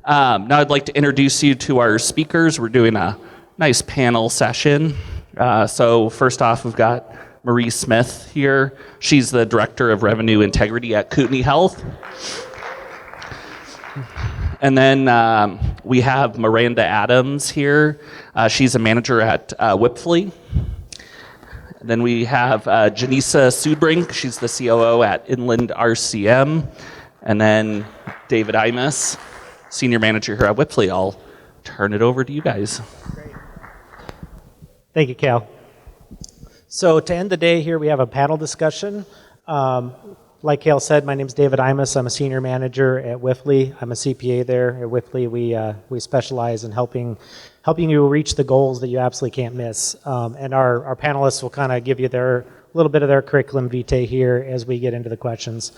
Now I'd like to introduce you to our speakers. We're doing a nice panel session. So first off, we've got Marie Smith here. She's the Director of Revenue Integrity at Kootenai Health. And then we have Meranda Adams here. She's a manager at Wipfli. And then we have Jeneisa Sudbrink. She's the COO at InlandRCM. And then David Imus, Senior Manager here at Wipfli. I'll turn it over to you guys. Great. Thank you, Cal. So to end the day here, we have a panel discussion. Like Cal said, my name is David Imus. I'm a Senior Manager at Wipfli. I'm a CPA there at Wipfli. We specialize in helping you reach the goals that you absolutely can't miss. And our panelists will kind of give you a little bit of their curriculum vitae here as we get into the questions.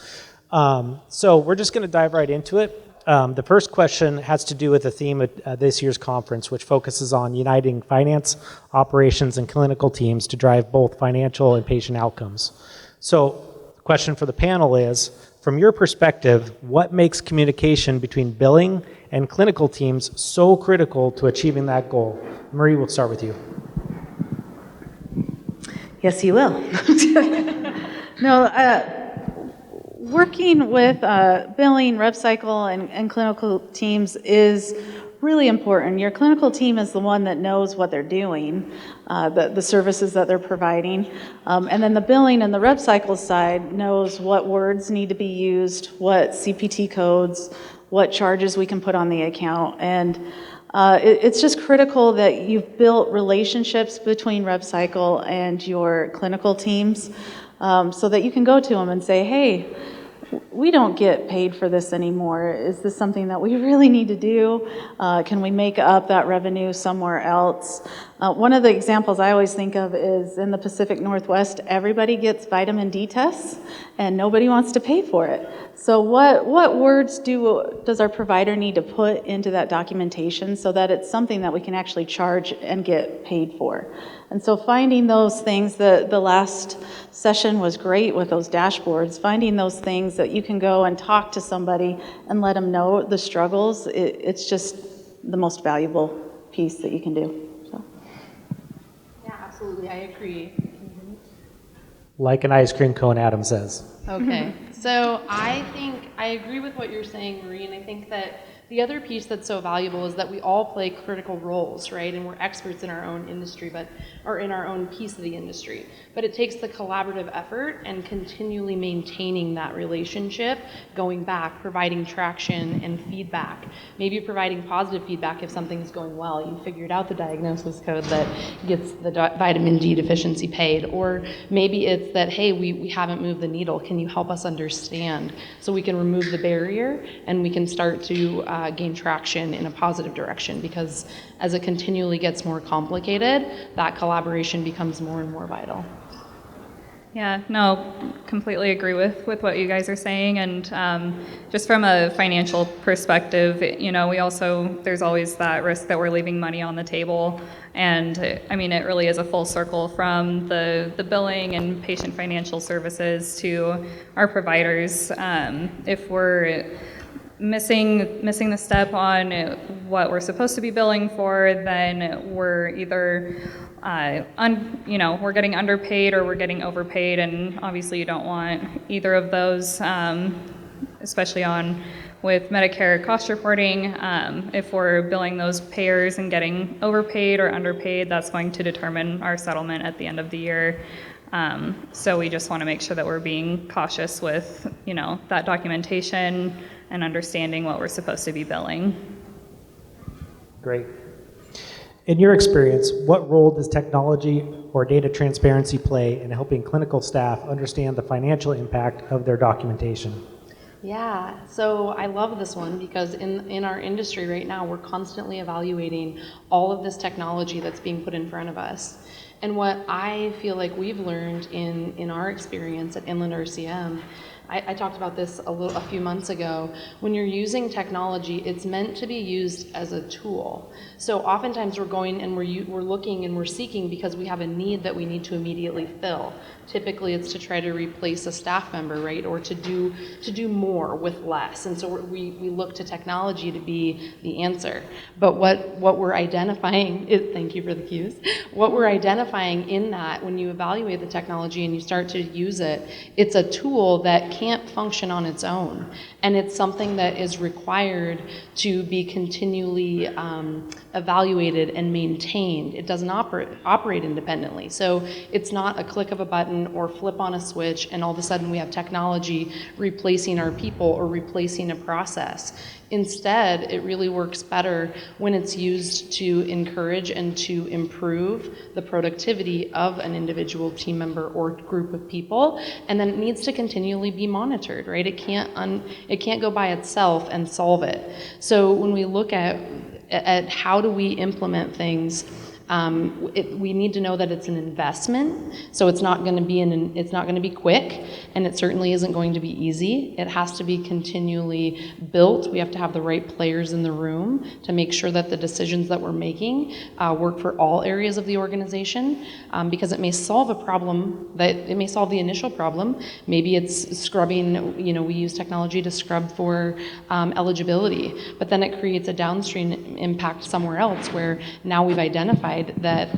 So we're just going to dive right into it. The first question has to do with the theme of this year's conference, which focuses on uniting finance, operations, and clinical teams to drive both financial and patient outcomes. So the question for the panel is, from your perspective, what makes communication between billing and clinical teams so critical to achieving that goal? Marie, we'll start with you. Yes, you will. Working with billing, rev cycle, and clinical teams is really important. Your clinical team is the one that knows what they're doing, the services that they're providing. And then the billing and the rev cycle side knows what words need to be used, what CPT codes, what charges we can put on the account. And it's just critical that you've built relationships between rev cycle and your clinical teams so that you can go to them and say, hey, we don't get paid for this anymore. Is this something that we really need to do? Can we make up that revenue somewhere else? One of the examples I always think of is in the Pacific Northwest, everybody gets vitamin D tests and nobody wants to pay for it. So what words does our provider need to put into that documentation so that it's something that we can actually charge and get paid for? And so finding those things, the last session was great with those dashboards, finding those things that you can go and talk to somebody and let them know the struggles, it's just the most valuable piece that you can do. So. Yeah, absolutely, I agree. Like an ice cream cone, Adam says. Okay, so I think I agree with what you're saying, Marie, and I think that the other piece that's so valuable is that we all play critical roles, right? And we're experts in our own industry, or in our own piece of the industry. But it takes the collaborative effort and continually maintaining that relationship, going back, providing traction and feedback. Maybe providing positive feedback if something's going well. You figured out the diagnosis code that gets the vitamin D deficiency paid. Or maybe it's that, hey, we haven't moved the needle. Can you help us understand? So we can remove the barrier and we can start to gain traction in a positive direction, because as it continually gets more complicated, that collaboration becomes more and more vital. Yeah, no, completely agree with what you guys are saying. And just from a financial perspective, there's always that risk that we're leaving money on the table. And I mean, it really is a full circle from the billing and patient financial services to our providers. If we're missing the step on what we're supposed to be billing for, then we're either we're getting underpaid or we're getting overpaid, and obviously you don't want either of those, especially with Medicare cost reporting. If we're billing those payers and getting overpaid or underpaid, that's going to determine our settlement at the end of the year. So we just want to make sure that we're being cautious with, that documentation and understanding what we're supposed to be billing. Great. In your experience, what role does technology or data transparency play in helping clinical staff understand the financial impact of their documentation? Yeah, so I love this one because in our industry right now, we're constantly evaluating all of this technology that's being put in front of us. And what I feel like we've learned in our experience at InlandRCM I talked about this a few months ago. When you're using technology, it's meant to be used as a tool. So oftentimes we're going and we're looking and we're seeking because we have a need that we need to immediately fill. Typically, it's to try to replace a staff member, right, or to do more with less. And so we look to technology to be the answer. But what we're identifying is, thank you for the cues. What we're identifying in that, when you evaluate the technology and you start to use it, it's a tool that can't function on its own, and it's something that is required to be continually evaluated and maintained. It doesn't operate independently. So it's not a click of a button or flip on a switch and all of a sudden we have technology replacing our people or replacing a process. Instead, it really works better when it's used to encourage and to improve the productivity of an individual team member or group of people, and then it needs to continually be monitored, right? It can't go by itself and solve it. So when we look at how do we implement things, we need to know that it's an investment, so it's not going to be quick, and it certainly isn't going to be easy. It has to be continually built. We have to have the right players in the room to make sure that the decisions that we're making work for all areas of the organization, because it may solve a problem, it may solve the initial problem. Maybe it's scrubbing, we use technology to scrub for eligibility, but then it creates a downstream impact somewhere else where now we've identified that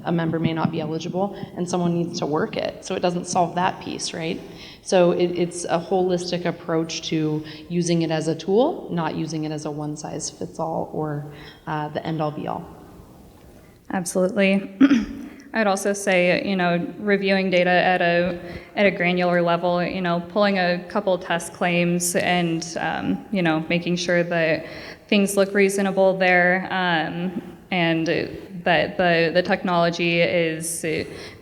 a member may not be eligible and someone needs to work it. So it doesn't solve that piece, right? So it's a holistic approach to using it as a tool, not using it as a one-size-fits-all or the end-all be-all. Absolutely. I'd also say, reviewing data at a granular level, pulling a couple test claims and, making sure that things look reasonable there, and that the technology is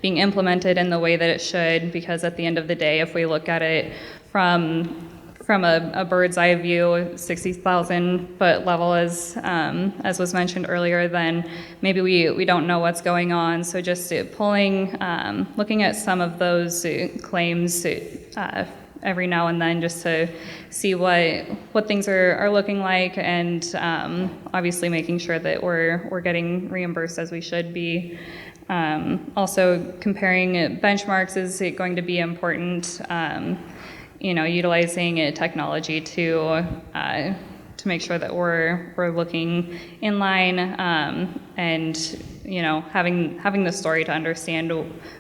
being implemented in the way that it should, because at the end of the day, if we look at it from a bird's eye view, 60,000 foot level, as was mentioned earlier, then maybe we don't know what's going on. So just looking at some of those claims every now and then, just to see what things are looking like, and obviously making sure that we're getting reimbursed as we should be. Also, comparing benchmarks is going to be important. Utilizing technology to make sure that we're looking in line, and having the story to understand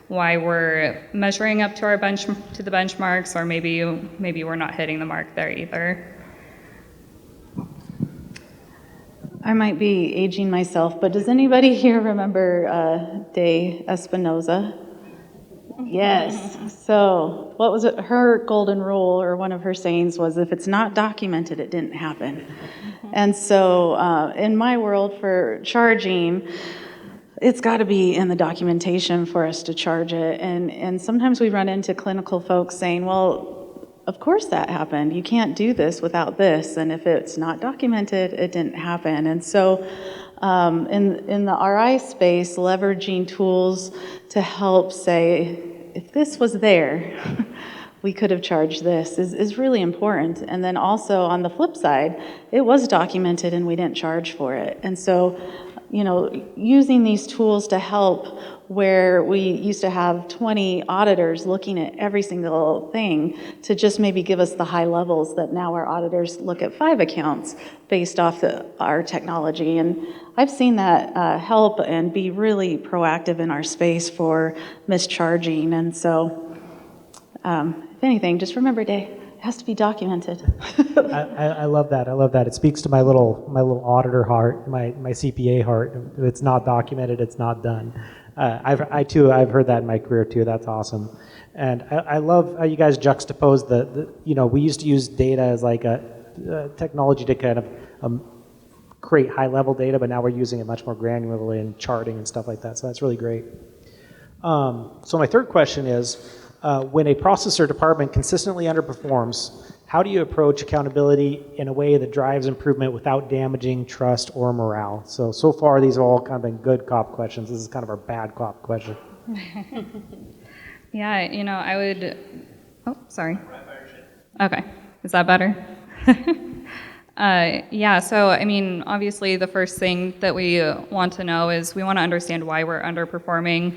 why we're measuring up to the benchmarks, or maybe we're not hitting the mark there either. I might be aging myself, but does anybody here remember De Espinosa? Yes. So what was it? Her golden rule, or one of her sayings, was, if it's not documented, it didn't happen. And so in my world, for charging, it's got to be in the documentation for us to charge it. And sometimes we run into clinical folks saying, well, of course that happened. You can't do this without this. And if it's not documented, it didn't happen. And so in the RI space, leveraging tools to help say, if this was there, we could have charged this, is really important. And then also on the flip side, it was documented and we didn't charge for it. And so, using these tools to help, where we used to have 20 auditors looking at every single thing, to just maybe give us the high levels that now our auditors look at 5 accounts based off our technology. And I've seen that help and be really proactive in our space for mischarging. And so, if anything, just remember, Day, it has to be documented. I love that. I love that. It speaks to my little auditor heart, my CPA heart. If it's not documented, it's not done. I've heard that in my career too. That's awesome. And I love how you guys juxtapose we used to use data as like a technology to kind of create high level data, but now we're using it much more granularly in charting and stuff like that. So that's really great. So my third question is, when a process or department consistently underperforms, how do you approach accountability in a way that drives improvement without damaging trust or morale? So far, these have all kind of been good cop questions. This is kind of our bad cop question. Yeah, I would... Oh, sorry. Okay, is that better? Yeah, so I mean, obviously the first thing that we want to know is we want to understand why we're underperforming.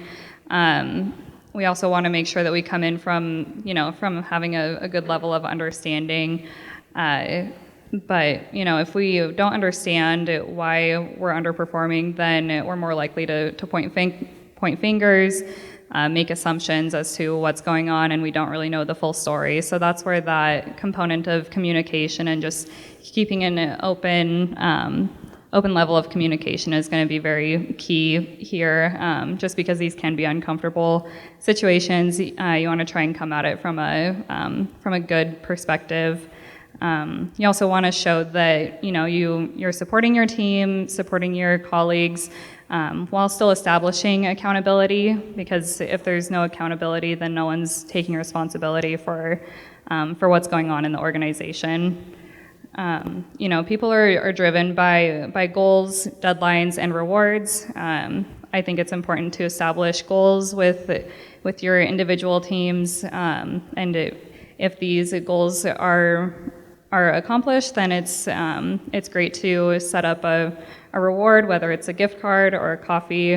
We also want to make sure that we come in from, from having a good level of understanding. But, if we don't understand why we're underperforming, then we're more likely to point fingers, make assumptions as to what's going on, and we don't really know the full story. So that's where that component of communication and just keeping an open level of communication is going to be very key here, just because these can be uncomfortable situations. You want to try and come at it from a good perspective. You also want to show that you're supporting your team, supporting your colleagues, while still establishing accountability, because if there's no accountability, then no one's taking responsibility for what's going on in the organization. People are driven by goals, deadlines, and rewards. I think it's important to establish goals with your individual teams, and if these goals are accomplished, then it's great to set up a reward, whether it's a gift card or a coffee,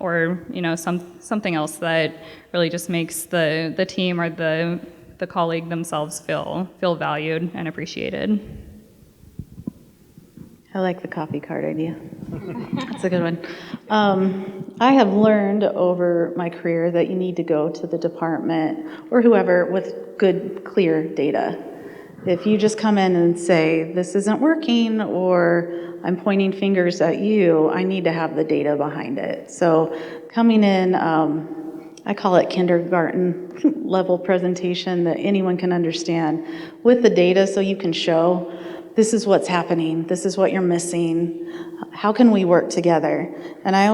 or something else that really just makes the team or the colleague themselves feel valued and appreciated. I like the coffee card idea. That's a good one. I have learned over my career that you need to go to the department or whoever with good, clear data. If you just come in and say, this isn't working, or I'm pointing fingers at you, I need to have the data behind it. So coming in, I call it kindergarten level presentation that anyone can understand with the data, so you can show this is what's happening, this is what you're missing, how can we work together? And I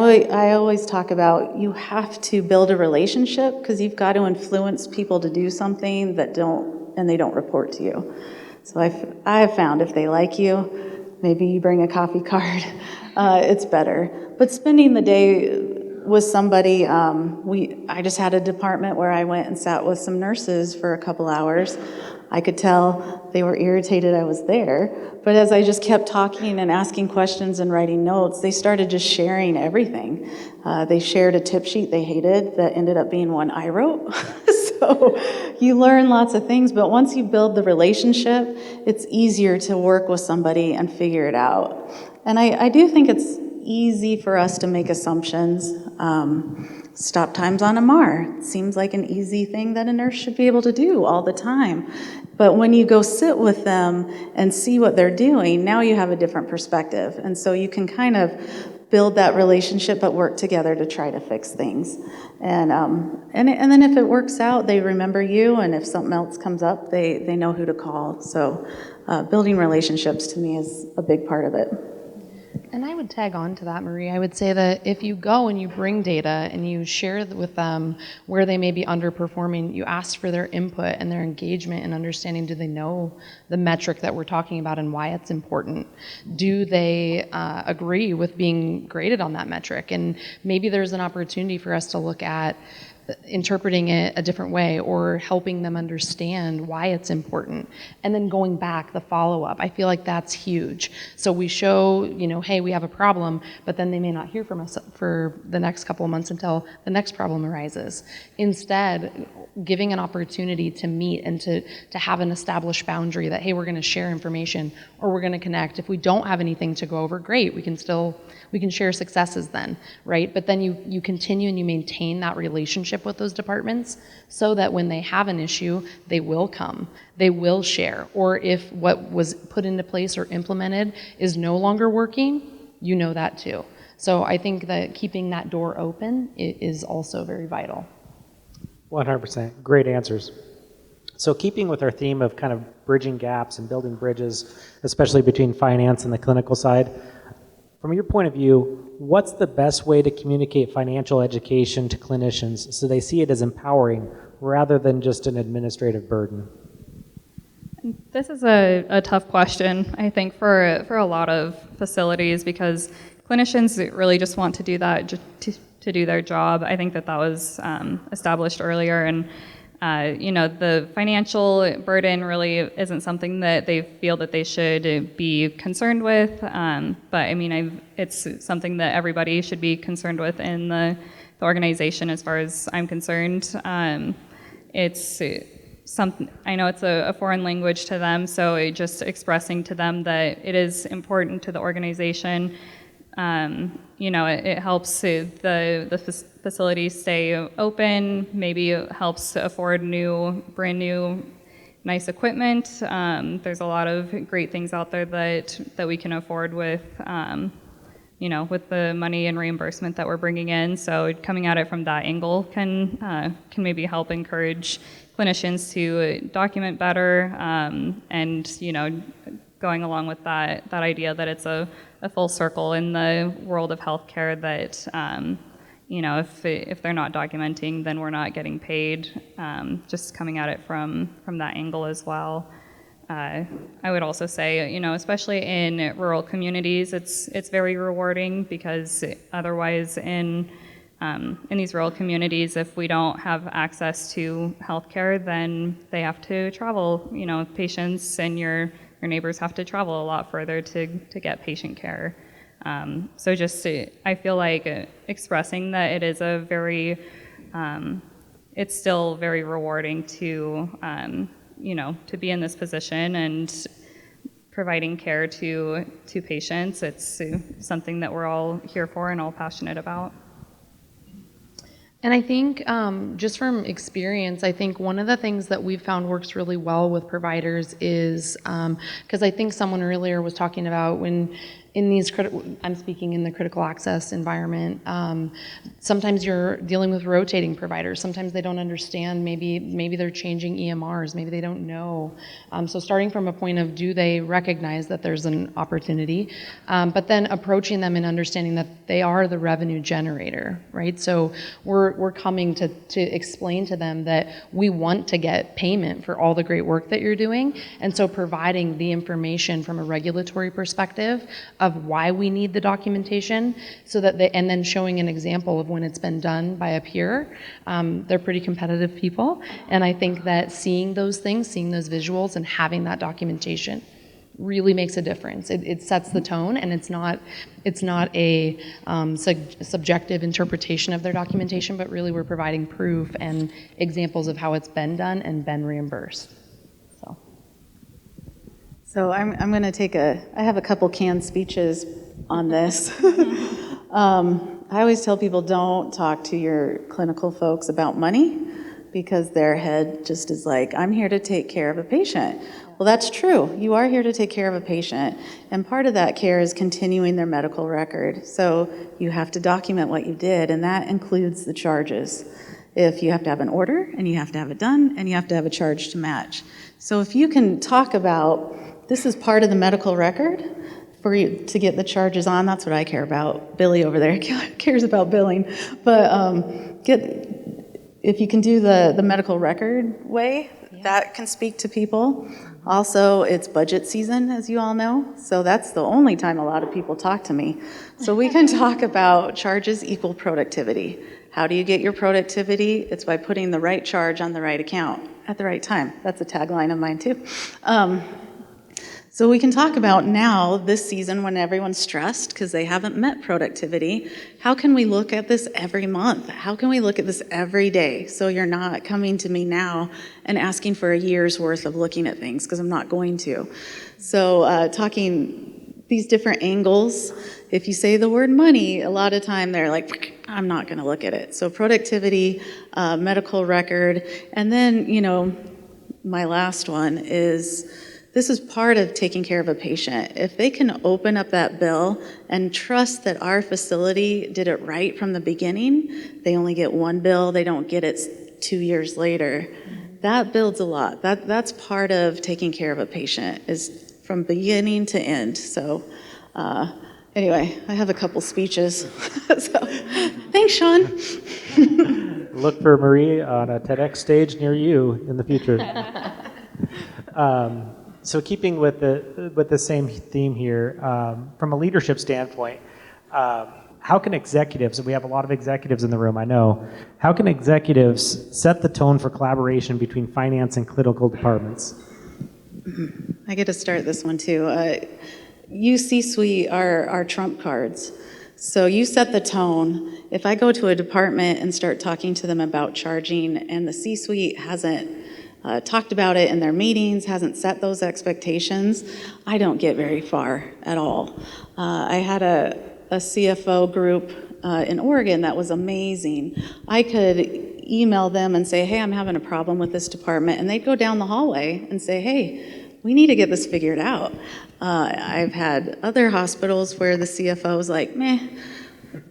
always talk about you have to build a relationship, because you've got to influence people to do something that they don't report to you. So I have found if they like you, maybe you bring a coffee card, it's better. But spending the day with somebody, I just had a department where I went and sat with some nurses for a couple hours. I could tell they were irritated I was there, but as I just kept talking and asking questions and writing notes, they started just sharing everything. They shared a tip sheet they hated that ended up being one I wrote. So you learn lots of things, but once you build the relationship, it's easier to work with somebody and figure it out. And I do think it's easy for us to make assumptions. Stop times on MR. It seems like an easy thing that a nurse should be able to do all the time. But when you go sit with them and see what they're doing, now you have a different perspective. And so you can kind of build that relationship but work together to try to fix things. And then if it works out, they remember you, and if something else comes up, they know who to call. So building relationships to me is a big part of it. And I would tag on to that, Marie. I would say that if you go and you bring data and you share with them where they may be underperforming, you ask for their input and their engagement and understanding. Do they know the metric that we're talking about and why it's important? Do they agree with being graded on that metric? And maybe there's an opportunity for us to look at interpreting it a different way or helping them understand why it's important, and then going back, the follow-up. I feel like that's huge. So we show, hey, we have a problem, but then they may not hear from us for the next couple of months until the next problem arises. Instead, giving an opportunity to meet and to have an established boundary that, hey, we're going to share information or we're going to connect. If we don't have anything to go over, great, we can share successes then, right? But then you continue and you maintain that relationship with those departments so that when they have an issue, they will come, they will share. Or if what was put into place or implemented is no longer working, you know that too. So I think that keeping that door open is also very vital. 100%. Great answers. So keeping with our theme of kind of bridging gaps and building bridges, especially between finance and the clinical side, from your point of view, what's the best way to communicate financial education to clinicians so they see it as empowering rather than just an administrative burden? This is a tough question, I think, for a lot of facilities, because clinicians really just want to do that to do their job. I think that was established earlier, and the financial burden really isn't something that they feel that they should be concerned with. But I mean, it's something that everybody should be concerned with in the organization, as far as I'm concerned. It's something, I know it's a foreign language to them, so just expressing to them that it is important to the organization. It helps the facility stay open. Maybe it helps afford brand new, nice equipment. There's a lot of great things out there that we can afford with, with the money and reimbursement that we're bringing in. So coming at it from that angle can maybe help encourage clinicians to document better, and going along with that idea that it's a full circle in the world of healthcare, that if they're not documenting, then we're not getting paid. Just coming at it from that angle as well. I would also say, especially in rural communities, it's very rewarding, because otherwise in these rural communities, if we don't have access to healthcare, then they have to travel. Patients and your neighbors have to travel a lot further to get patient care. So I feel like expressing that it is it's still very rewarding to be in this position and providing care to patients. It's something that we're all here for and all passionate about. And I think just from experience, I think one of the things that we've found works really well with providers is, because I think someone earlier was talking about when in these I'm speaking in the critical access environment, sometimes you're dealing with rotating providers. Sometimes they don't understand, maybe they're changing EMRs, maybe they don't know. So starting from a point of, do they recognize that there's an opportunity, but then approaching them and understanding that they are the revenue generator, right? So we're coming to explain to them that we want to get payment for all the great work that you're doing, and so providing the information from a regulatory perspective of why we need the documentation, so that and then showing an example of when it's been done by a peer. They're pretty competitive people, and I think that seeing those things, seeing those visuals, and having that documentation really makes a difference. It sets the tone, and it's not a subjective interpretation of their documentation, but really we're providing proof and examples of how it's been done and been reimbursed. So I'm going to I have a couple canned speeches on this. I always tell people, don't talk to your clinical folks about money, because their head just is like, I'm here to take care of a patient. Well, that's true. You are here to take care of a patient, and part of that care is continuing their medical record. So you have to document what you did, and that includes the charges. If you have to have an order, and you have to have it done, and you have to have a charge to match. So if you can talk about, this is part of the medical record for you to get the charges on, that's what I care about. Billy over there cares about billing. But if you can do the medical record way, that can speak to people. Also, it's budget season, as you all know, so that's the only time a lot of people talk to me. So we can talk about charges equal productivity. How do you get your productivity? It's by putting the right charge on the right account at the right time. That's a tagline of mine too. So we can talk about now, this season, when everyone's stressed because they haven't met productivity, how can we look at this every month? How can we look at this every day? So you're not coming to me now and asking for a year's worth of looking at things, because I'm not going to. So talking these different angles, if you say the word money, a lot of time they're like, I'm not going to look at it. So productivity, medical record, and then, my last one is, this is part of taking care of a patient. If they can open up that bill and trust that our facility did it right from the beginning, they only get one bill, they don't get it 2 years later. That builds a lot. That's part of taking care of a patient, is from beginning to end. So anyway, I have a couple speeches. So, thanks, Sean. Look for Marie on a TEDx stage near you in the future. So keeping with the same theme here, from a leadership standpoint, how can executives, and we have a lot of executives in the room, I know, how can executives set the tone for collaboration between finance and clinical departments? I get to start this one too. You C-suite are trump cards. So you set the tone. If I go to a department and start talking to them about charging and the C-suite hasn't talked about it in their meetings, hasn't set those expectations, I don't get very far at all. I had a CFO group in Oregon that was amazing. I could email them and say, hey, I'm having a problem with this department, and they'd go down the hallway and say, hey, we need to get this figured out. I've had other hospitals where the CFO is like, meh,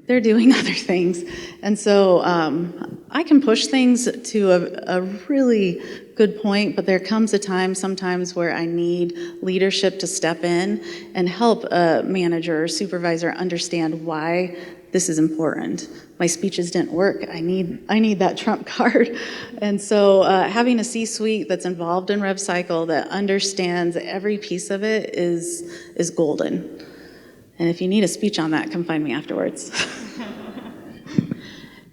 they're doing other things. And so I can push things to a really good point, but there comes a time sometimes where I need leadership to step in and help a manager or supervisor understand why this is important. My speeches didn't work. I need that trump card. And so having a C-suite that's involved in rev cycle that understands every piece of it is golden. And if you need a speech on that, come find me afterwards.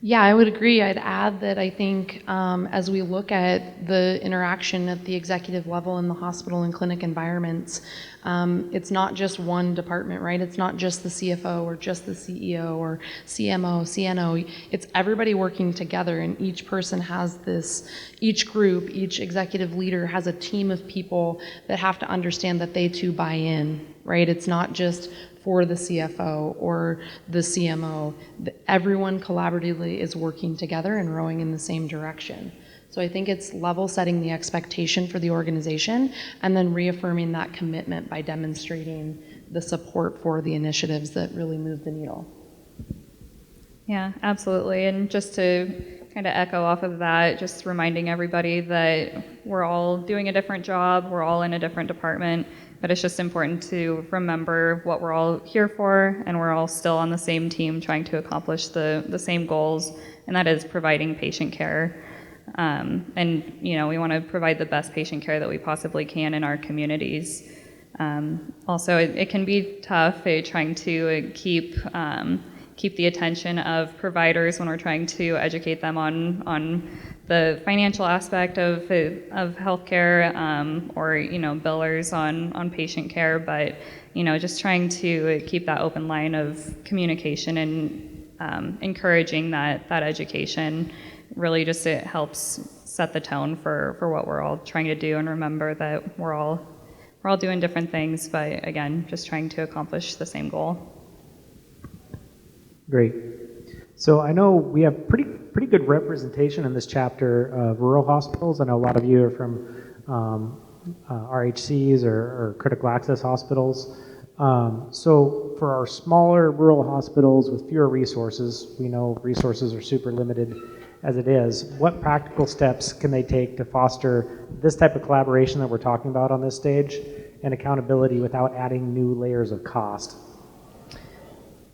Yeah, I would agree. I'd add that I think as we look at the interaction at the executive level in the hospital and clinic environments, it's not just one department, right? It's not just the CFO or just the CEO or CMO, CNO. It's everybody working together, and each person has each group, each executive leader has a team of people that have to understand that they too buy in, right? It's not just for the CFO or the CMO. Everyone collaboratively is working together and rowing in the same direction. So I think it's level setting the expectation for the organization and then reaffirming that commitment by demonstrating the support for the initiatives that really move the needle. Yeah, absolutely. And just to kind of echo off of that, just reminding everybody that we're all doing a different job, we're all in a different department, but it's just important to remember what we're all here for, and we're all still on the same team trying to accomplish the same goals, and that is providing patient care. And we want to provide the best patient care that we possibly can in our communities. Also, it can be tough trying to keep the attention of providers when we're trying to educate them on the financial aspect of healthcare, or billers on patient care, but just trying to keep that open line of communication and encouraging that education. Really just it helps set the tone for what we're all trying to do, and remember that we're all doing different things, but again, just trying to accomplish the same goal. Great. So I know we have pretty good representation in this chapter of rural hospitals. I know a lot of you are from RHCs or critical access hospitals. So for our smaller rural hospitals with fewer resources, we know resources are super limited as it is. What practical steps can they take to foster this type of collaboration that we're talking about on this stage and accountability without adding new layers of cost?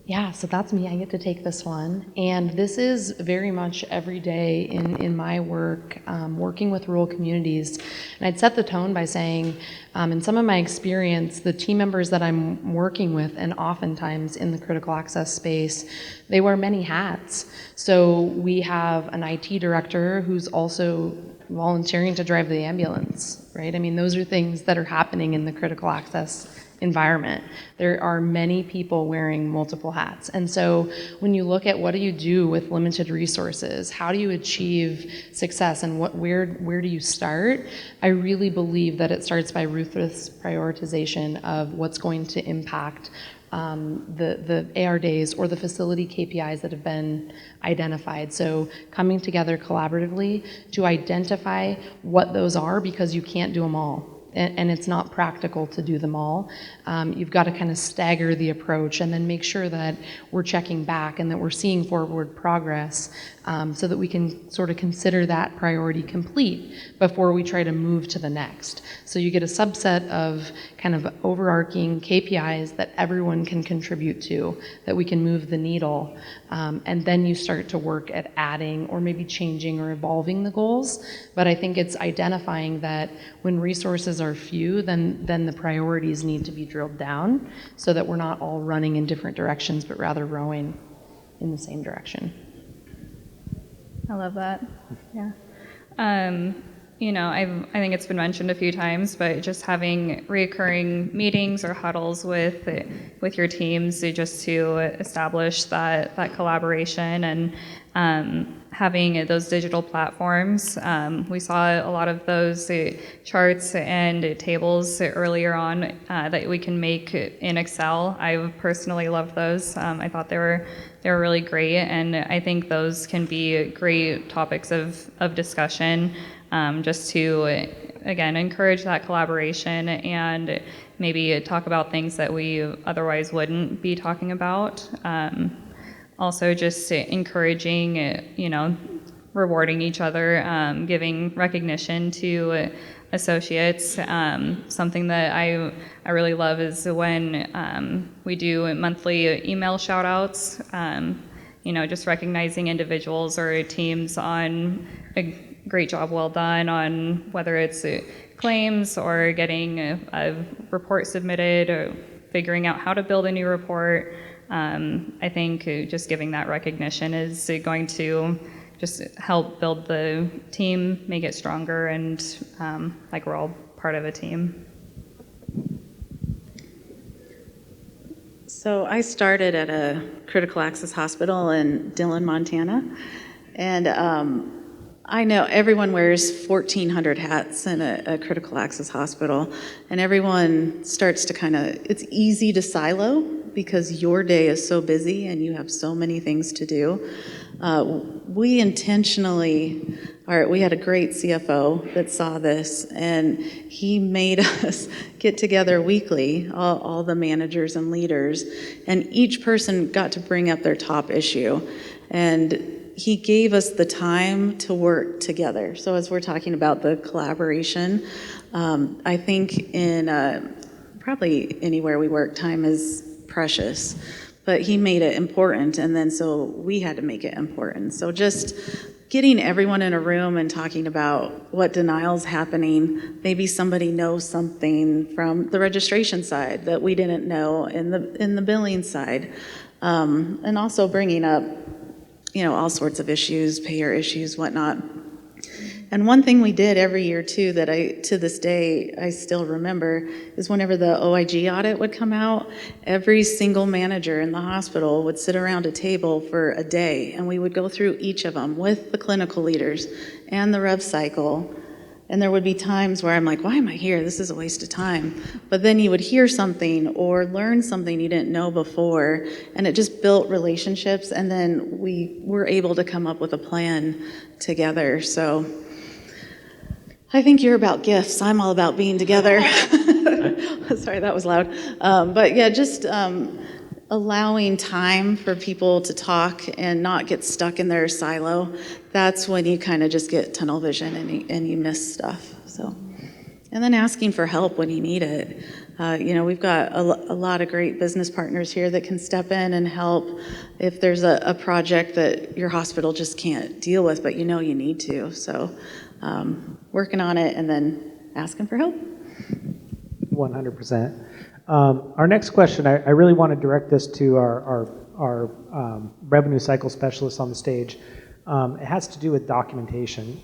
Yeah, so that's me. I get to take this one. And this is very much every day in my work, working with rural communities. And I'd set the tone by saying, in some of my experience, the team members that I'm working with, and oftentimes in the critical access space, they wear many hats. So we have an IT director who's also volunteering to drive the ambulance, right? I mean, those are things that are happening in the critical access environment. There are many people wearing multiple hats. And so when you look at what do you do with limited resources, how do you achieve success, and where do you start? I really believe that it starts by ruthless prioritization of what's going to impact the AR days or the facility KPIs that have been identified. So coming together collaboratively to identify what those are, because you can't do them all. And it's not practical to do them all. You've got to kind of stagger the approach and then make sure that we're checking back and that we're seeing forward progress, so that we can sort of consider that priority complete before we try to move to the next. So you get a subset of kind of overarching KPIs that everyone can contribute to, that we can move the needle, and then you start to work at adding or maybe changing or evolving the goals. But I think it's identifying that when resources are few, then the priorities need to be drilled down so that we're not all running in different directions, but rather rowing. in the same direction. I love that. Yeah. I think it's been mentioned a few times, but just having recurring meetings or huddles with your teams just to establish that collaboration and having those digital platforms. We saw a lot of those charts and tables earlier on that we can make in Excel. I personally love those. I thought they were really great, and I think those can be great topics of discussion, just to, again, encourage that collaboration and maybe talk about things that we otherwise wouldn't be talking about. Also, just encouraging, rewarding each other, giving recognition to associates. Something that I really love is when we do monthly email shout outs, just recognizing individuals or teams on a great job well done on whether it's claims or getting a report submitted or figuring out how to build a new report. I think just giving that recognition is going to just help build the team, make it stronger, and like we're all part of a team. So I started at a critical access hospital in Dillon, Montana, and I know everyone wears 1,400 hats in a critical access hospital, and everyone starts to it's easy to silo because your day is so busy and you have so many things to do. We intentionally, we had a great CFO that saw this, and he made us get together weekly, all the managers and leaders, and each person got to bring up their top issue. And he gave us the time to work together. So as we're talking about the collaboration, I think in probably anywhere we work, time is precious, but he made it important, and then so we had to make it important. So just getting everyone in a room and talking about what denial's happening, maybe somebody knows something from the registration side that we didn't know in the billing side, and also bringing up all sorts of issues, payer issues, whatnot. And one thing we did every year too that to this day, I still remember is whenever the OIG audit would come out, every single manager in the hospital would sit around a table for a day, and we would go through each of them with the clinical leaders and the rev cycle. And there would be times where I'm like, why am I here? This is a waste of time. But then you would hear something or learn something you didn't know before, and it just built relationships, and then we were able to come up with a plan together. So I think you're about gifts. I'm all about being together. Sorry, that was loud. But yeah, just allowing time for people to talk and not get stuck in their silo. That's when you kind of just get tunnel vision and you miss stuff. So, and then asking for help when you need it. We've got a lot of great business partners here that can step in and help if there's a project that your hospital just can't deal with, but you need to. So working on it and then asking for help. 100%. Our next question, I really want to direct this to our revenue cycle specialist on the stage. It has to do with documentation.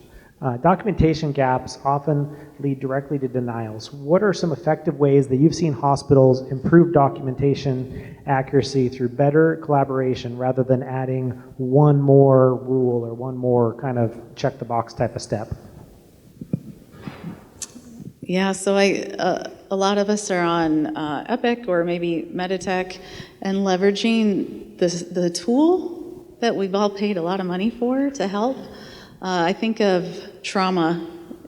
Documentation gaps often lead directly to denials. What are some effective ways that you've seen hospitals improve documentation accuracy through better collaboration rather than adding one more rule or one more kind of check the box type of step? Yeah, so a lot of us are on Epic or maybe Meditech, and leveraging the tool that we've all paid a lot of money for to help. I think of trauma.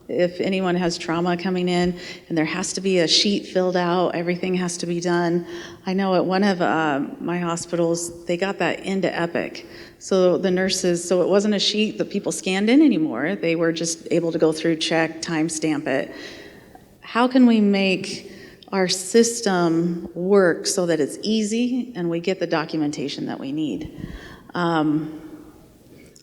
If anyone has trauma coming in and there has to be a sheet filled out, everything has to be done. I know at one of my hospitals, they got that into Epic. So the nurses, so it wasn't a sheet that people scanned in anymore. They were just able to go through, check, timestamp it. How can we make our system work so that it's easy and we get the documentation that we need?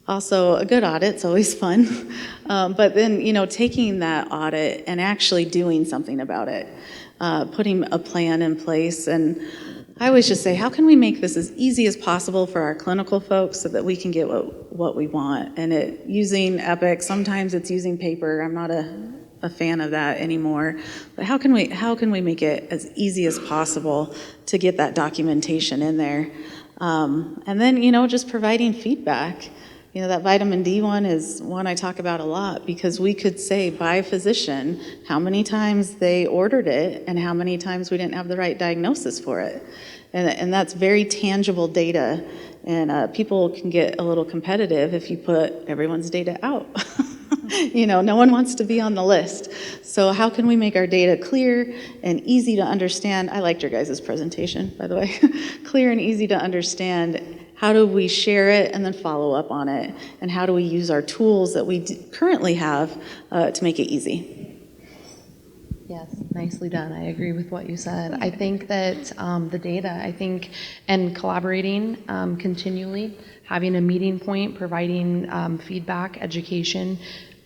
Also, a good audit's always fun, but then, taking that audit and actually doing something about it, putting a plan in place. And I always just say, how can we make this as easy as possible for our clinical folks so that we can get what we want? And using Epic, sometimes it's using paper. I'm not a fan of that anymore. But how can we make it as easy as possible to get that documentation in there? And then, just providing feedback. That vitamin D one is one I talk about a lot, because we could say by physician how many times they ordered it and how many times we didn't have the right diagnosis for it. And that's very tangible data. And people can get a little competitive if you put everyone's data out. No one wants to be on the list. So how can we make our data clear and easy to understand? I liked your guys' presentation, by the way. Clear and easy to understand. How do we share it and then follow up on it? And how do we use our tools that we currently have to make it easy? Yes, nicely done. I agree with what you said. I think that the data, and collaborating continually, having a meeting point, providing feedback, education,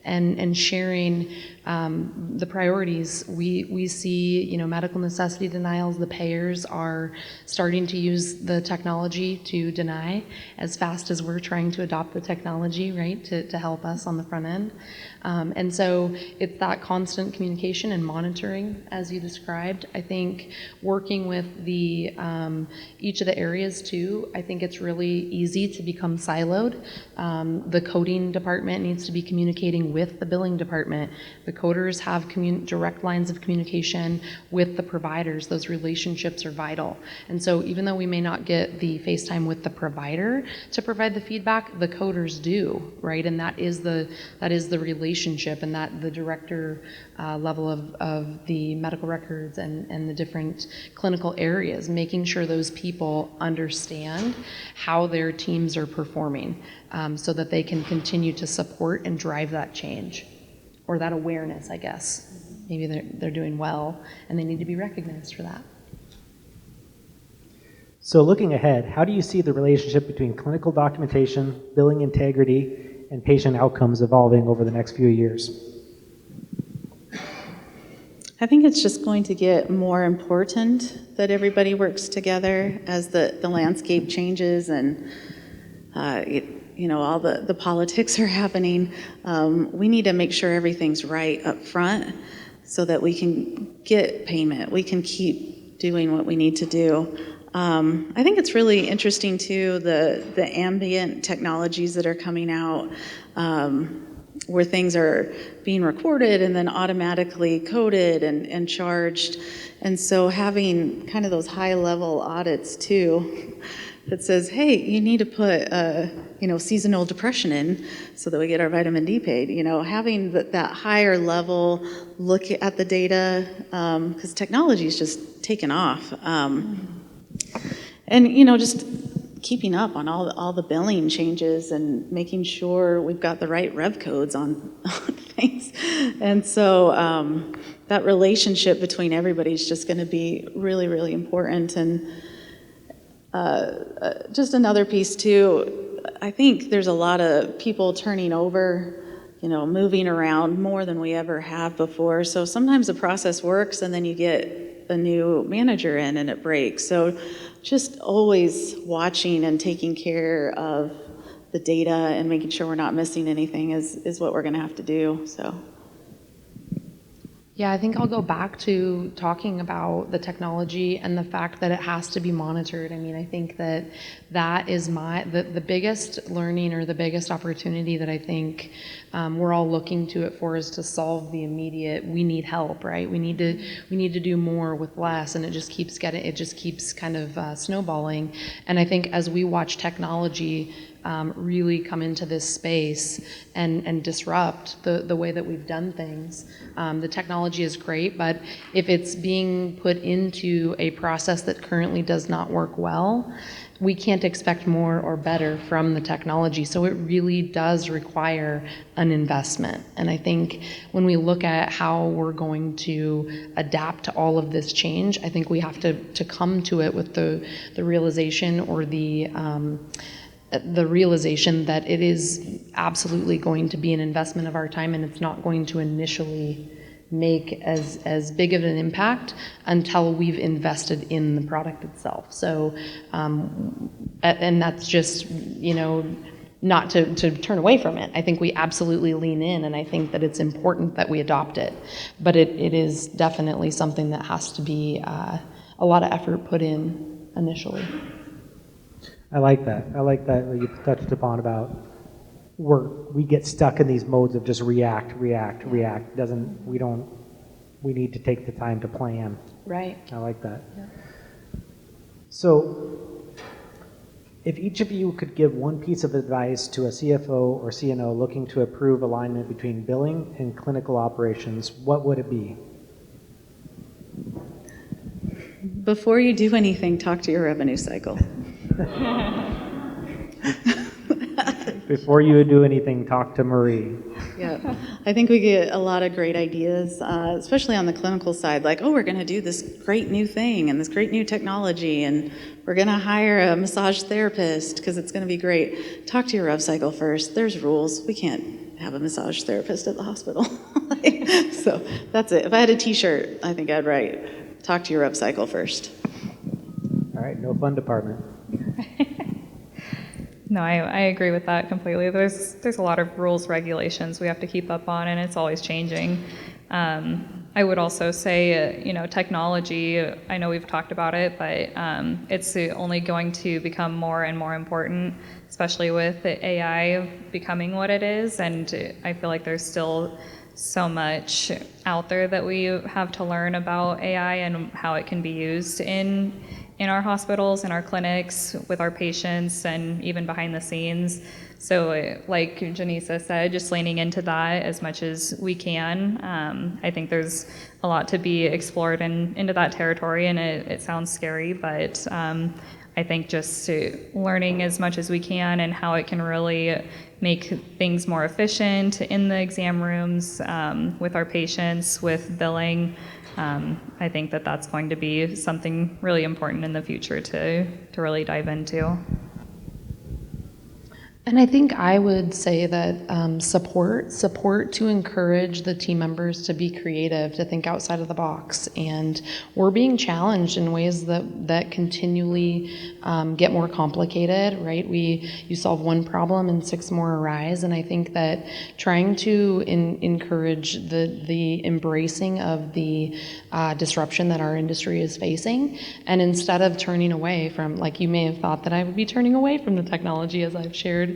and sharing the priorities. We see, medical necessity denials. The payers are starting to use the technology to deny as fast as we're trying to adopt the technology, right, to help us on the front end. And so it's that constant communication and monitoring, as you described. I think working with the each of the areas too, I think it's really easy to become siloed. The coding department needs to be communicating with the billing department. The coders have direct lines of communication with the providers. Those relationships are vital. And so even though we may not get the FaceTime with the provider to provide the feedback, the coders do, right? And that is the relationship, and that the director level of the medical records and the different clinical areas, making sure those people understand how their teams are performing, so that they can continue to support and drive that change, or that awareness, I guess. Maybe they're doing well and they need to be recognized for that. So looking ahead, how do you see the relationship between clinical documentation, billing integrity, and patient outcomes evolving over the next few years? I think it's just going to get more important that everybody works together as the landscape changes and all the politics are happening. We need to make sure everything's right up front so that we can get payment. We can keep doing what we need to do. I think it's really interesting too, the ambient technologies that are coming out, where things are being recorded and then automatically coded and charged. And so having kind of those high level audits too, that says, hey, you need to put seasonal depression in so that we get our vitamin D paid. Having that higher level look at the data, because technology is just taken off. And just keeping up on all the billing changes and making sure we've got the right rev codes on things. And so that relationship between everybody is just going to be really, really important. And just another piece too, I think there's a lot of people turning over, moving around more than we ever have before. So sometimes the process works and then you get a new manager in and it breaks. So just always watching and taking care of the data and making sure we're not missing anything is what we're going to have to do. So. Yeah, I think I'll go back to talking about the technology and the fact that it has to be monitored. I mean, I think that is the biggest learning or the biggest opportunity that I think we're all looking to it for, is to solve the immediate. We need help, right? We need to do more with less, and it just keeps kind of snowballing. And I think as we watch technology really come into this space and disrupt the way that we've done things. The technology is great, but if it's being put into a process that currently does not work well, we can't expect more or better from the technology. So it really does require an investment. And I think when we look at how we're going to adapt to all of this change, I think we have to come to it with the realization or the realization that it is absolutely going to be an investment of our time, and it's not going to initially make as big of an impact until we've invested in the product itself. So, and that's just, not to turn away from it. I think we absolutely lean in, and I think that it's important that we adopt it. But it is definitely something that has to be a lot of effort put in initially. I like that. I like that what you touched upon about we get stuck in these modes of just react. We need to take the time to plan. Right. I like that. Yeah. So, if each of you could give one piece of advice to a CFO or CNO looking to improve alignment between billing and clinical operations, what would it be? Before you do anything, talk to your revenue cycle. Before you do anything, talk to Marie. Yeah, I think we get a lot of great ideas, especially on the clinical side, like, oh, we're going to do this great new thing and this great new technology, and we're going to hire a massage therapist because it's going to be great. Talk to your rev cycle first. There's rules. We can't have a massage therapist at the hospital. So that's it. If I had a t-shirt, I think I'd write, talk to your rev cycle first. All right, no fun department. No, I agree with that completely. There's a lot of rules, regulations we have to keep up on, and it's always changing. I would also say, technology, I know we've talked about it, but it's only going to become more and more important, especially with the AI becoming what it is, and I feel like there's still so much out there that we have to learn about AI and how it can be used in our hospitals, in our clinics, with our patients, and even behind the scenes. So like Jeneisa said, just leaning into that as much as we can. I think there's a lot to be explored into that territory, and it sounds scary, but I think just learning as much as we can and how it can really make things more efficient in the exam rooms, with our patients, with billing. I think that's going to be something really important in the future to really dive into. And I think I would say that support to encourage the team members to be creative, to think outside of the box. And we're being challenged in ways that continually get more complicated, right? You solve one problem and 6 more arise. And I think that trying to encourage the embracing of the disruption that our industry is facing, and instead of turning away from, like, you may have thought that I would be turning away from the technology as I've shared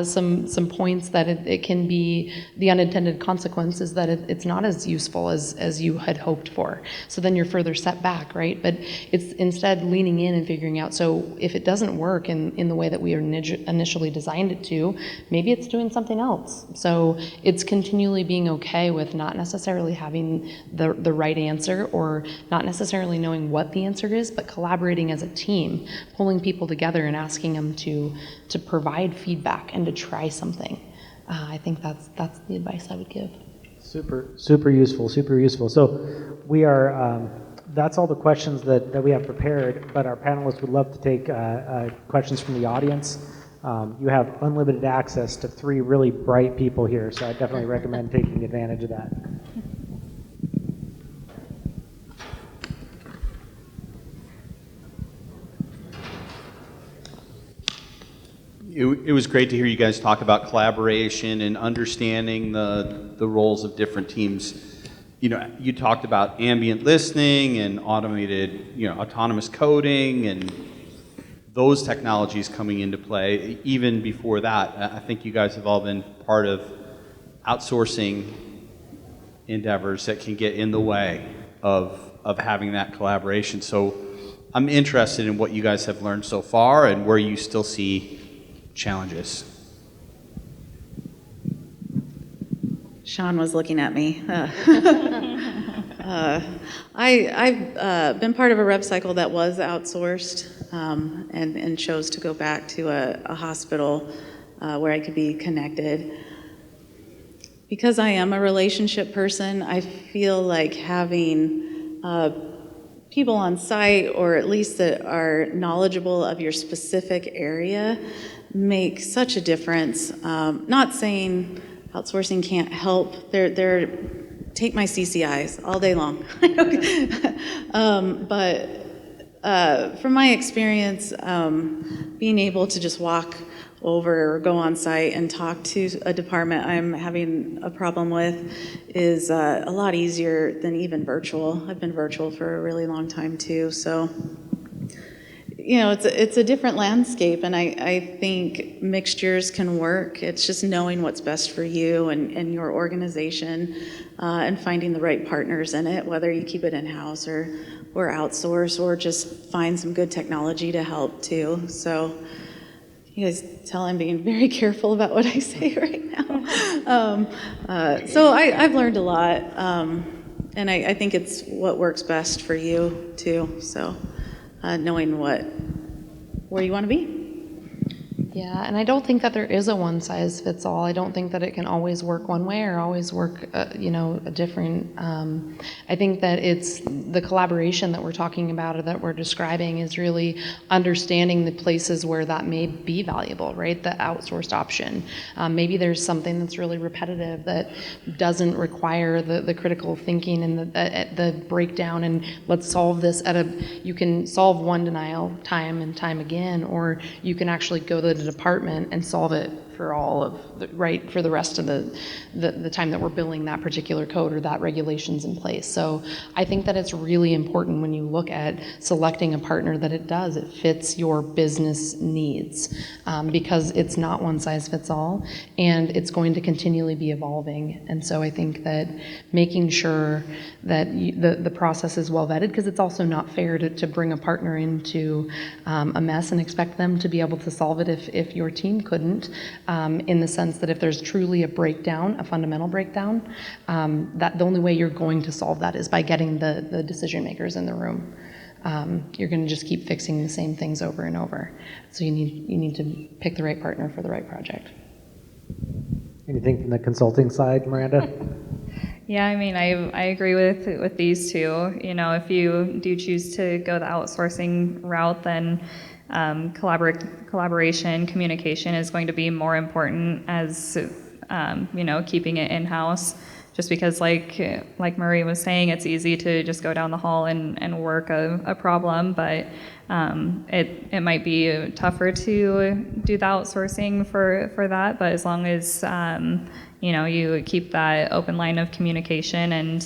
some points that it can be, the unintended consequences that it's not as useful as you had hoped for. So then you're further set back, right? But it's instead leaning in and figuring out, so if it doesn't work in the way that we initially designed it to, maybe it's doing something else. So it's continually being okay with not necessarily having the right answer, or not necessarily knowing what the answer is, but collaborating as a team, pulling people together and asking them to provide feedback and to try something. I think that's the advice I would give. Super useful. So we are, that's all the questions that we have prepared, but our panelists would love to take questions from the audience. You have unlimited access to 3 really bright people here, so I definitely recommend taking advantage of that. It was great to hear you guys talk about collaboration and understanding the roles of different teams. You talked about ambient listening and automated, autonomous coding and those technologies coming into play. Even before that, I think you guys have all been part of outsourcing endeavors that can get in the way of having that collaboration. So I'm interested in what you guys have learned so far and where you still see challenges. Sean was looking at me. I've been part of a rev cycle that was outsourced, and chose to go back to a hospital where I could be connected. Because I am a relationship person, I feel like having people on site, or at least that are knowledgeable of your specific area, make such a difference. Not saying outsourcing can't help. There take my CCIs all day long. But from my experience, being able to just walk over or go on site and talk to a department I'm having a problem with is a lot easier than even virtual. I've been virtual for a really long time too, so it's a different landscape, and I think mixtures can work. It's just knowing what's best for you and your organization, and finding the right partners in it, whether you keep it in-house or outsource, or just find some good technology to help too. So you guys tell I'm being very careful about what I say right now. So I've learned a lot, and I think it's what works best for you too. So knowing where you want to be. Yeah, and I don't think that there is a one size fits all. I don't think that it can always work one way or always work, a different. I think that it's the collaboration that we're talking about or that we're describing is really understanding the places where that may be valuable, right? The outsourced option. Maybe there's something that's really repetitive that doesn't require the critical thinking and the breakdown and let's solve this you can solve one denial time and time again, or you can actually go to the department and solve it for all of for the rest of the time that we're billing that particular code or that regulation's in place. So I think that it's really important when you look at selecting a partner that it fits your business needs, because it's not one size fits all, and it's going to continually be evolving. And so I think that making sure that the process is well vetted, because it's also not fair to bring a partner into a mess and expect them to be able to solve it if your team couldn't, in the sense that if there's truly a breakdown, a fundamental breakdown, that the only way you're going to solve that is by getting the decision makers in the room. You're going to just keep fixing the same things over and over. So you need to pick the right partner for the right project. Anything from the consulting side, Miranda? Yeah, I mean, I agree with these two. If you do choose to go the outsourcing route, then collaboration, communication is going to be more important as, keeping it in-house. Just because, like Marie was saying, it's easy to just go down the hall and work a problem, but it might be tougher to do the outsourcing for that. But as long as you keep that open line of communication, and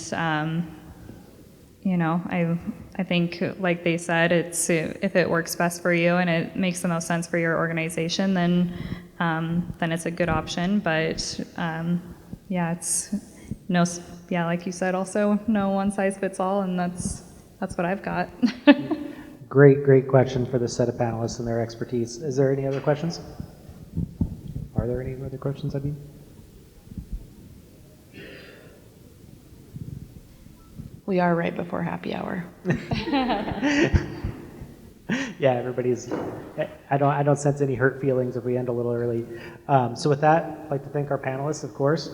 I think, like they said, it's if it works best for you and it makes the most sense for your organization, then it's a good option. But like you said, also no one size fits all, and that's what I've got. Great question for this set of panelists and their expertise. Is there any other questions? Are there any other questions, I mean? We are right before happy hour. Yeah, everybody's. I don't sense any hurt feelings if we end a little early. So with that, I'd like to thank our panelists, of course.